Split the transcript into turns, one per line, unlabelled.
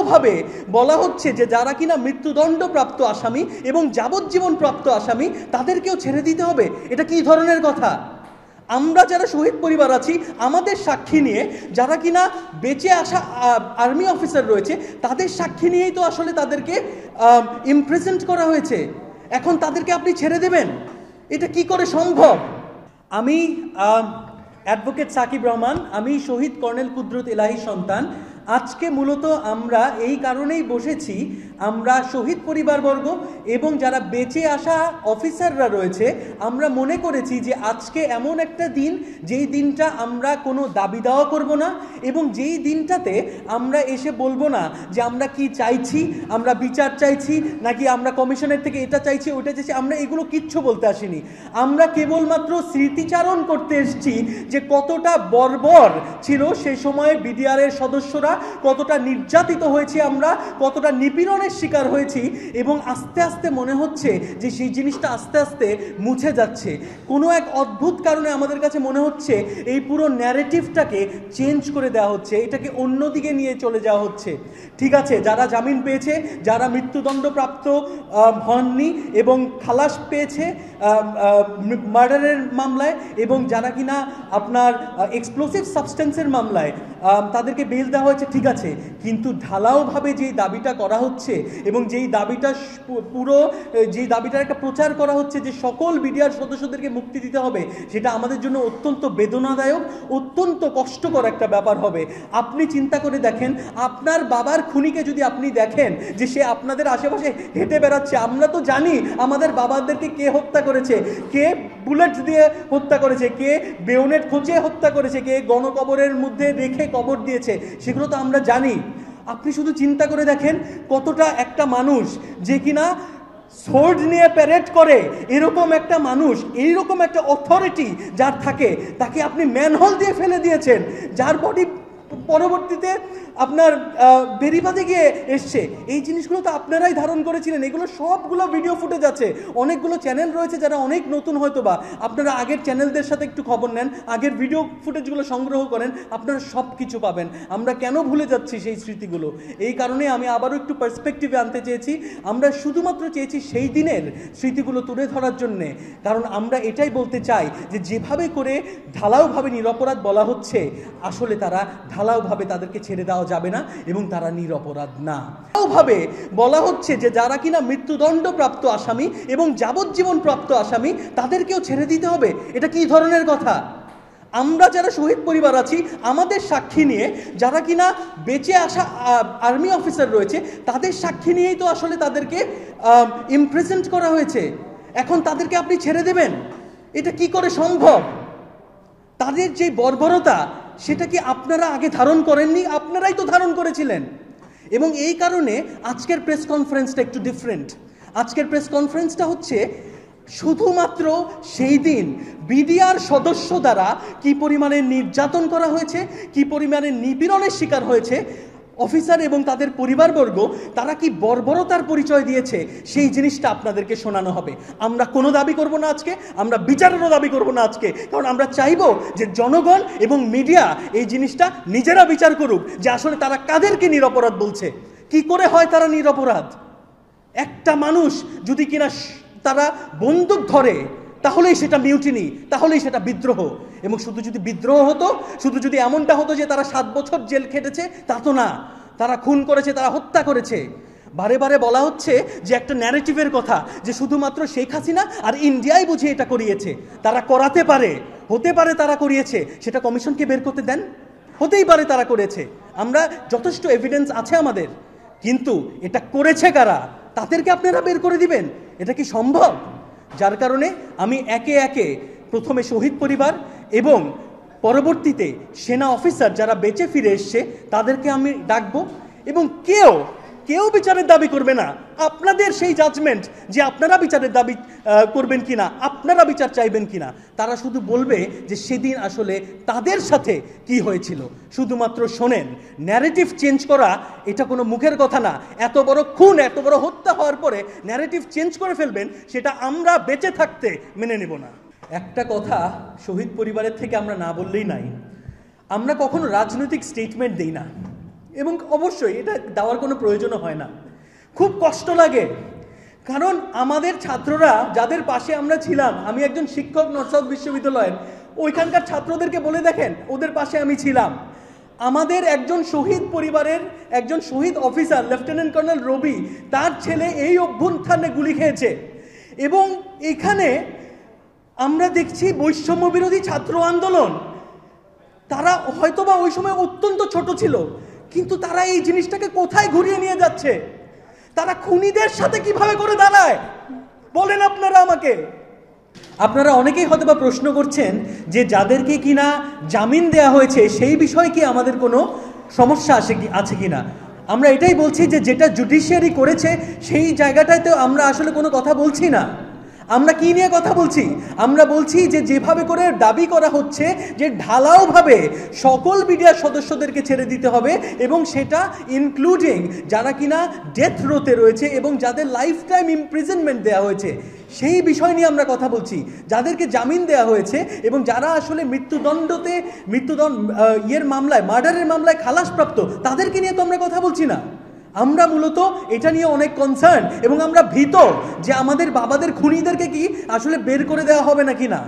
ঢালাওভাবে বলা হচ্ছে যে যারা কিনা মৃত্যুদণ্ডপ্রাপ্ত আসামি এবং যাবজ্জীবন প্রাপ্ত আসামি তাদেরকেও ছেড়ে দিতে হবে। এটা কি ধরনের কথা? আমরা যারা শহীদ পরিবার আছি আমাদের সাক্ষী নিয়ে যারা কিনা বেঁচে আসা আর্মি অফিসার রয়েছে তাদের সাক্ষী নিয়েই তো আসলে তাদেরকে ইমপ্রেজেন্ট করা হয়েছে। এখন তাদেরকে আপনি ছেড়ে দেবেন? এটা কি করে সম্ভব? আমি অ্যাডভোকেট সাকিব রহমান, আমি শহীদ কর্নেল কুদরত এলাহী সন্তান। আজকে মূলত আমরা এই কারণেই বসেছি, আমরা শহীদ পরিবারবর্গ এবং যারা বেঁচে আসা অফিসাররা রয়েছে আমরা মনে করেছি যে আজকে এমন একটা দিন যেই দিনটা আমরা কোনো দাবি দাওয়া করব না এবং যেই দিনটাতে আমরা এসে বলবো না যে আমরা কি চাইছি, আমরা বিচার চাইছি নাকি আমরা কমিশনের থেকে এটা চাইছি ওটা চাইছি, আমরা এগুলো কিচ্ছু বলতে আসিনি। আমরা কেবলমাত্র স্মৃতিচারণ করতে এসেছি যে কতটা বর্বর ছিল সে সময়ে বিডিআরের সদস্যরা, কতটা নির্যাতিত হয়েছি আমরা, কতটা নিপীড়নের শিকার হয়েছি এবং আস্তে আস্তে মনে হচ্ছে যে সেই জিনিসটা আস্তে আস্তে মুছে যাচ্ছে। কোনো এক অদ্ভুত কারণে আমাদের কাছে মনে হচ্ছে এই পুরো ন্যারেটিভটাকে চেঞ্জ করে দেওয়া হচ্ছে, এটাকে অন্যদিকে নিয়ে চলে যাওয়া হচ্ছে। ঠিক আছে, যারা জামিন পেয়েছে, যারা মৃত্যুদণ্ডপ্রাপ্ত হননি এবং খালাস পেয়েছে মার্ডারের মামলায় এবং যারা কিনা আপনার এক্সপ্লোসিভ সাবস্টেন্সের মামলায় তাদেরকে বেল দেওয়া হয়েছে, ঠিক আছে, কিন্তু ঢালাওভাবে যেই দাবিটা করা হচ্ছে এবং যেই দাবিটা যেই দাবিটার একটা প্রচার করা হচ্ছে যে সকল বিডিআর সদস্যদেরকে মুক্তি দিতে হবে, সেটা আমাদের জন্য অত্যন্ত বেদনাদায়ক, অত্যন্ত কষ্টকর একটা ব্যাপার হবে। আপনি চিন্তা করে দেখেন, আপনার বাবার খুনিকে যদি আপনি দেখেন যে সে আপনাদের আশেপাশে হেঁটে বেড়াচ্ছে, আমরা তো জানি আমাদের বাবাদেরকে কে হত্যা করেছে, কে বুলেট দিয়ে হত্যা করেছে, কে বেয়োনেট খোঁচে হত্যা করেছে, কে গণকবরের মধ্যে রেখে কবর দিয়েছে, সেগুলো তো আমরা জানি। আপনি শুধু চিন্তা করে দেখেন কতটা একটা মানুষ যে কিনা সোর্ড নিয়ে প্যারেড করে, এরকম একটা মানুষ, এইরকম একটা অথরিটি যার থাকে, তাকে আপনি ম্যানহোল দিয়ে ফেলে দিয়েছেন, যার বডি পরবর্তীতে আপনার বেরিবাদে গিয়ে এসছে। এই জিনিসগুলো তো আপনারাই ধারণ করেছিলেন, এগুলো সবগুলো ভিডিও ফুটেজ আছে। অনেকগুলো চ্যানেল রয়েছে যারা অনেক নতুন হয়তো বা, আপনারা আগের চ্যানেলদের সাথে একটু খবর নেন, আগের ভিডিও ফুটেজগুলো সংগ্রহ করেন, আপনারা সব কিছু পাবেন। আমরা কেন ভুলে যাচ্ছি সেই স্মৃতিগুলো? এই কারণে আমি আবারও একটু পার্সপেক্টিভে আনতে চেয়েছি। আমরা শুধুমাত্র চেয়েছি সেই দিনের স্মৃতিগুলো তুলে ধরার জন্যে, কারণ আমরা এটাই বলতে চাই যে যেভাবে করে ঢালাওভাবে নিরপরাধ বলা হচ্ছে, আসলে তারা ঢালাওভাবে তাদেরকে ছেড়ে দেওয়া যাবে না এবং তারা নিরপরাধ না। ঢালাওভাবে বলা হচ্ছে যে যারা কিনা মৃত্যুদণ্ডপ্রাপ্ত আসামি এবং যাবজ্জীবন প্রাপ্ত আসামি তাদেরকেও ছেড়ে দিতে হবে। এটা কি ধরনের কথা? আমরা যারা শহীদ পরিবার আছি আমাদের সাক্ষী নিয়ে যারা কিনা বেঁচে আসা আর্মি অফিসার রয়েছে তাদের সাক্ষী নিয়েই তো আসলে তাদেরকে ইমপ্রেজেন্ট করা হয়েছে। এখন তাদেরকে আপনি ছেড়ে দেবেন? এটা কি করে সম্ভব? তাদের যে বর্বরতা সেটা কি আপনারা আগে ধারণ করেননি? আপনারাই তো ধারণ করেছিলেন। এবং এই কারণে আজকের প্রেস কনফারেন্সটা একটু ডিফারেন্ট। আজকের প্রেস কনফারেন্সটা হচ্ছে শুধুমাত্র সেই দিন বিডিআর সদস্য দ্বারা কি পরিমাণে নির্যাতন করা হয়েছে, কি পরিমাণে নিপীড়নের শিকার হয়েছে অফিসার এবং তাদের পরিবারবর্গ, তারা কি বর্বরতার পরিচয় দিয়েছে, সেই জিনিসটা আপনাদেরকে শোনানো হবে। আমরা কোনো দাবি করব না আজকে, আমরা বিচারেরও দাবি করব না আজকে, কারণ আমরা চাইবো যে জনগণ এবং মিডিয়া এই জিনিসটা নিজেরা বিচার করুক যে আসলে তারা কাদেরকে নিরপরাধ বলছে, কি করে হয় তারা নিরপরাধ। একটা মানুষ যদি কিনা তারা বন্দুক ধরে তাহলেই সেটা মিউটিনি, তাহলেই সেটা বিদ্রোহ। এবং শুধু যদি বিদ্রোহ হতো, শুধু যদি এমনটা হতো যে তারা 7 বছর জেল খেটেছে, তা তো না, তারা খুন করেছে, তারা হত্যা করেছে। বারে বারে বলা হচ্ছে যে একটা ন্যারেটিভের কথা যে শুধুমাত্র শেখ হাসিনা আর ইন্ডিয়াই বুঝে এটা করিয়েছে, তারা করাতে পারে, হতে পারে তারা করিয়েছে, সেটা কমিশনকে বের করতে দেন। হতেই পারে তারা করেছে, আমরা যথেষ্ট এভিডেন্স আছে আমাদের, কিন্তু এটা করেছে কারা তাদেরকে আপনারা বের করে দিবেন? এটা কি সম্ভব? যার কারণে আমি একে একে প্রথমে শহীদ পরিবার এবং পরবর্তীতে সেনা অফিসার যারা বেঁচে ফিরে এসছে তাদেরকে আমি ডাকবো, এবং কেউ বিচারের দাবি করবে না। আপনাদের সেই জাজমেন্ট যে আপনারা বিচারের দাবি করবেন কিনা, আপনারা বিচার চাইবেন কিনা, তারা শুধু বলবে যে সেদিন আসলে তাদের সাথে কি হয়েছিল। শুধুমাত্র শোনেন, ন্যারেটিভ চেঞ্জ করা এটা কোনো মুখের কথা না। এত বড় খুন, এত বড় হত্যা হওয়ার পরে ন্যারেটিভ চেঞ্জ করে ফেলবেন, সেটা আমরা বেঁচে থাকতে মেনে নেব না। একটা কথা শহীদ পরিবারের থেকে আমরা না বললেই নাই, আমরা কখনো রাজনৈতিক স্টেটমেন্ট দিই না। এবং অবশ্যই এটা দেওয়ার কোনো প্রয়োজনও হয় না। খুব কষ্ট লাগে, কারণ আমাদের ছাত্ররা যাদের পাশে আমরা ছিলাম, আমি একজন শিক্ষক নর্থ সাউথ বিশ্ববিদ্যালয়ের, ওইখানকার ছাত্রদেরকে বলে দেখেন ওদের পাশে আমি ছিলাম। আমাদের একজন শহীদ পরিবারের একজন শহীদ অফিসার লেফটেন্যান্ট কর্নেল রবি, তার ছেলে এই অভ্যুত্থানে গুলি খেয়েছে। এবং এখানে আমরা দেখছি বৈষম্য বিরোধী ছাত্র আন্দোলন, তারা হয়তোবা ওই সময় অত্যন্ত ছোট ছিল, কিন্তু তারা এই জিনিসটাকে কোথায় ঘুরিয়ে নিয়ে যাচ্ছে, তারা খুনিদের সাথে কিভাবে করে দাঁড়ায় বলেন আপনারা আমাকে। আপনারা অনেকেই হয়তো বা প্রশ্ন করছেন যে যাদেরকে কিনা জামিন দেয়া হয়েছে সেই বিষয়ে কি আমাদের কোনো সমস্যা আছে কিনা। আমরা এটাই বলছি যে যেটা জুডিশিয়ারি করেছে সেই জায়গাটায় তো আমরা আসলে কোনো কথা বলছি না। আমরা কি নিয়ে কথা বলছি? আমরা বলছি যে যেভাবে করে দাবি করা হচ্ছে যে ঢালাওভাবে সকল মিডিয়ার সদস্যদেরকে ছেড়ে দিতে হবে, এবং সেটা ইনক্লুডিং যারা কিনা ডেথ রোতে রয়েছে এবং যাদের লাইফ টাইম ইমপ্রিজনমেন্ট দেওয়া হয়েছে, সেই বিষয় নিয়ে আমরা কথা বলছি। যাদেরকে জামিন দেওয়া হয়েছে এবং যারা আসলে মামলায়, মার্ডারের মামলায় খালাসপ্রাপ্ত, তাদেরকে নিয়ে তো আমরা কথা বলছি না। আমরা মূলত এটা নিয়ে অনেক কনসার্ন এবং আমরা ভীত যে আমাদের বাবাদের খুনিদেরকে কি আসলে বের করে দেওয়া হবে নাকি না।